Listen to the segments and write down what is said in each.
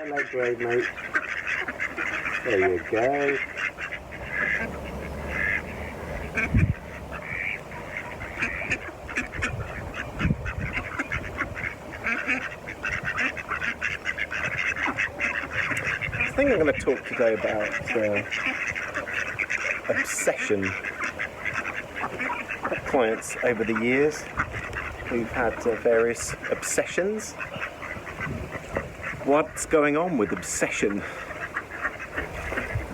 Hello, great mate. There you go. I think I'm going to talk today about obsession. Clients over the years who've had various obsessions. What's going on with obsession?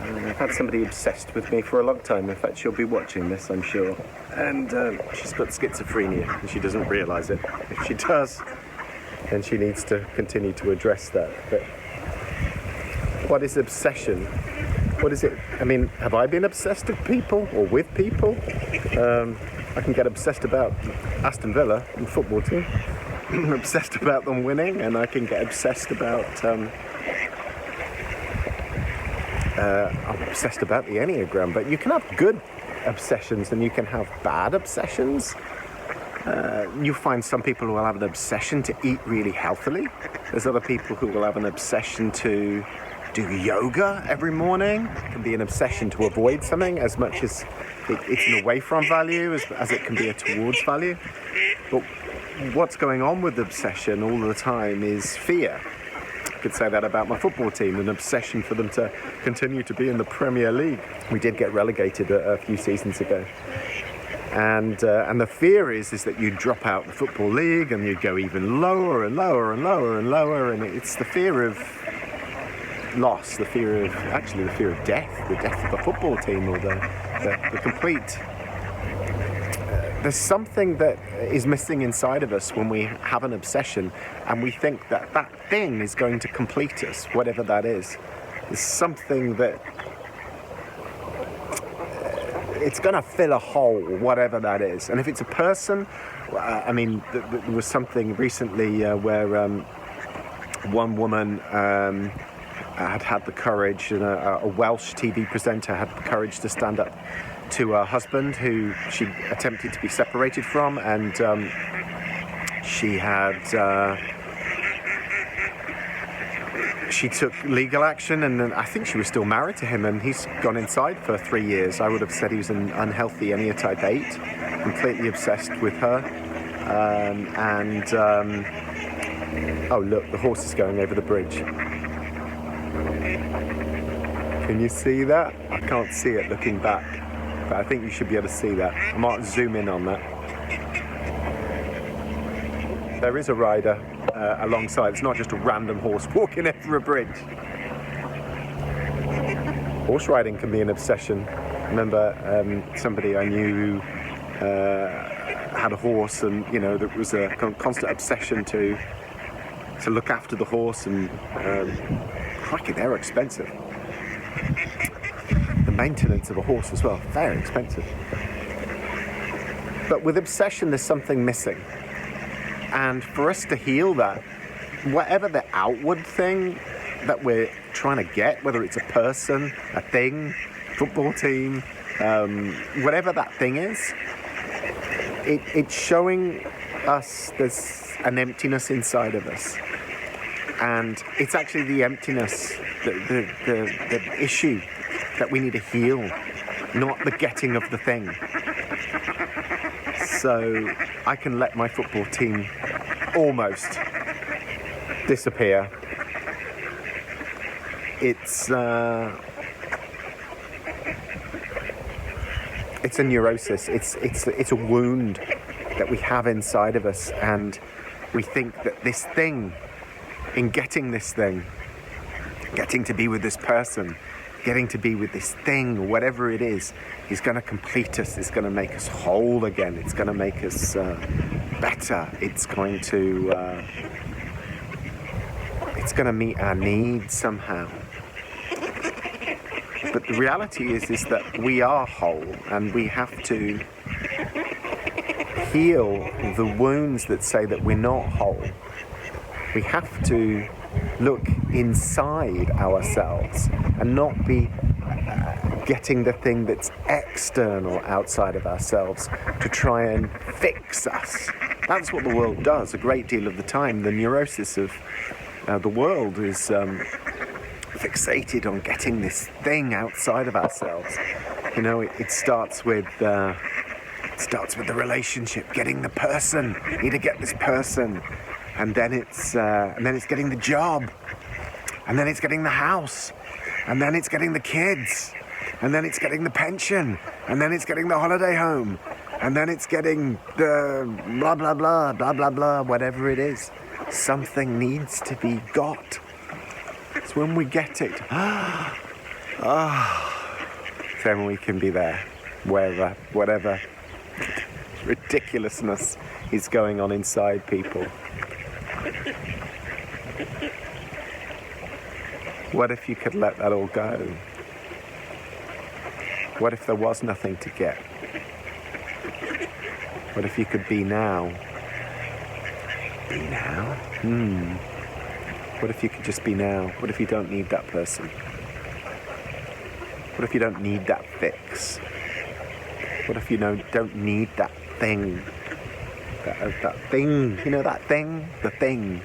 I've had somebody obsessed with me for a long time. In fact, she'll be watching this, I'm sure. And she's got schizophrenia and she doesn't realise it. If she does, then she needs to continue to address that. But what is obsession? What is it? I mean, have I been obsessed with people or with people? I can get obsessed about Aston Villa and football team. I'm obsessed about them winning, and I can get obsessed about I'm obsessed about the Enneagram. But you can have good obsessions and you can have bad obsessions. You find some people who will have an obsession to eat really healthily. There's other people who will have an obsession to do yoga every morning. It can be an obsession to avoid something as much as it's an away from value as it can be a towards value. But what's going on with obsession all the time is fear. I could say that about my football team, an obsession for them to continue to be in the Premier League. We did get relegated a few seasons ago. And the fear is that you drop out the football league and you go even lower and lower and lower and lower, and it's the fear of loss, the fear of death, the death of the football team, or the complete. There's something that is missing inside of us when we have an obsession and we think that that thing is going to complete us, whatever that is. There's something that it's going to fill a hole, whatever that is. And if it's a person, I mean, there was something recently where one woman had the courage, and a Welsh TV presenter had the courage to stand up to her husband, who she attempted to be separated from, and she took legal action, and I think she was still married to him, and he's gone inside for 3 years. I would have said he was an unhealthy Enneagram type 8, completely obsessed with her. Oh look, the horse is going over the bridge. Can you see that? I can't see it looking back, but I think you should be able to see that. I might zoom in on that. There is a rider alongside. It's not just a random horse walking over a bridge. Horse riding can be an obsession. I remember somebody I knew who had a horse, and there was a constant obsession to look after the horse, and crikey, they're expensive. The maintenance of a horse as well, very expensive. But with obsession, there's something missing. And for us to heal that, whatever the outward thing that we're trying to get, whether it's a person, a thing, football team, whatever that thing is, it's showing us there's an emptiness inside of us. And it's actually the emptiness, the issue that we need to heal, not the getting of the thing. So I can let my football team almost disappear. It's a neurosis. It's a wound that we have inside of us, and we think that this thing, in getting this thing, getting to be with this person, getting to be with this thing, or whatever it is going to complete us. It's going to make us whole again. It's going to make us better. It's going to meet our needs somehow. But the reality is that we are whole, and we have to heal the wounds that say that we're not whole. We have to look inside ourselves and not be getting the thing that's external outside of ourselves to try and fix us. That's what the world does a great deal of the time. The neurosis of The world is fixated on getting this thing outside of ourselves. It starts with the relationship, getting the person. You need to get this person, and then it's getting the job, and then it's getting the house, and then it's getting the kids, and then it's getting the pension, and then it's getting the holiday home, and then it's getting the blah blah blah blah blah blah, whatever it is. Something needs to be got. It's when we get it, then we can be there, whatever ridiculousness is going on inside people. What if you could let that all go? What if there was nothing to get? What if you could be now? Be now? What if you could just be now? What if you don't need that person? What if you don't need that fix? What if you don't need that thing? That thing, that thing? The thing.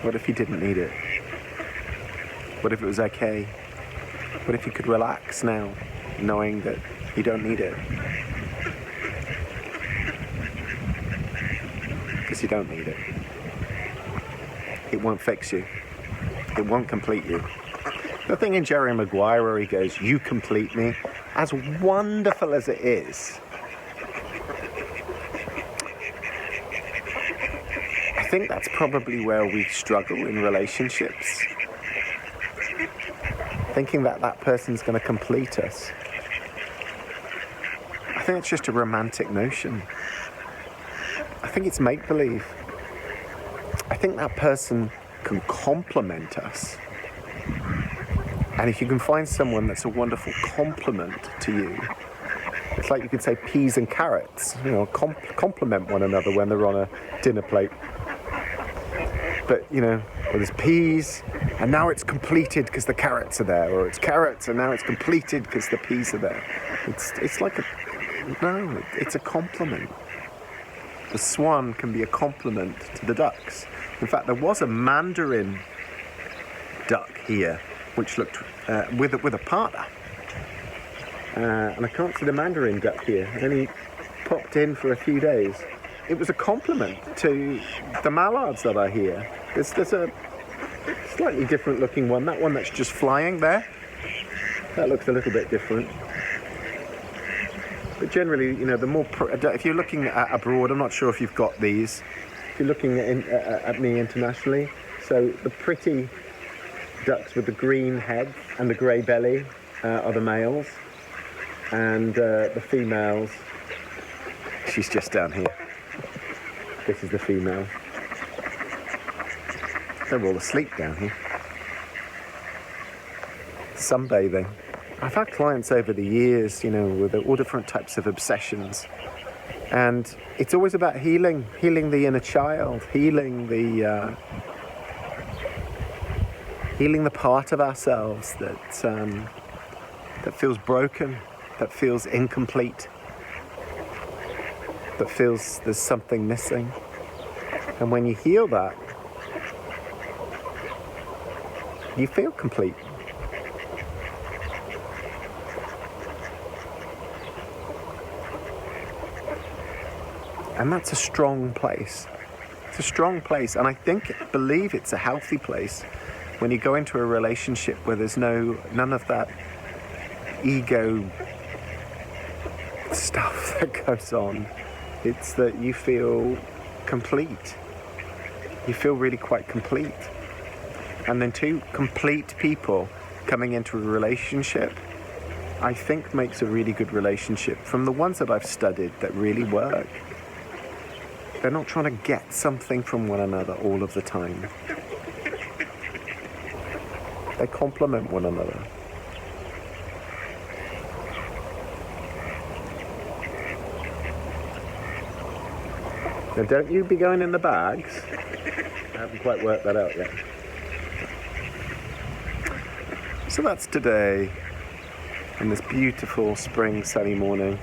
What if you didn't need it? What if it was okay? What if you could relax now, knowing that you don't need it? Because you don't need it. It won't fix you. It won't complete you. The thing in Jerry Maguire where he goes, "You complete me," as wonderful as it is, I think that's probably where we struggle in relationships. Thinking that that person's going to complete us. I think it's just a romantic notion. I think it's make-believe. I think that person can complement us. And if you can find someone that's a wonderful complement to you, it's like you could say peas and carrots, complement one another when they're on a dinner plate. But, there's peas, and now it's completed because the carrots are there, or it's carrots, and now it's completed because the peas are there. It's like it's a complement. The swan can be a complement to the ducks. In fact, there was a mandarin duck here, which looked with a partner. And I can't see the mandarin duck here. It only popped in for a few days. It was a complement to the mallards that are here. There's a slightly different looking one. That one that's just flying there, that looks a little bit different. But generally, the more if you're looking at abroad, I'm not sure if you've got these. If you're looking at me internationally, so the pretty ducks with the green head and the grey belly are the males, and the females. She's just down here. This is the female. They're all asleep down here. Sunbathing. I've had clients over the years, with all different types of obsessions. And it's always about healing the inner child, healing the part of ourselves that feels broken, that feels incomplete, that feels there's something missing. And when you heal that, you feel complete. And that's a strong place. It's a strong place. And I believe it's a healthy place when you go into a relationship where there's none of that ego stuff that goes on. It's that you feel complete. You feel really quite complete. And then two complete people coming into a relationship, I think makes a really good relationship. From the ones that I've studied that really work, they're not trying to get something from one another all of the time. They complement one another. Now don't you be going in the bags. I haven't quite worked that out yet. So that's today, on this beautiful spring sunny morning.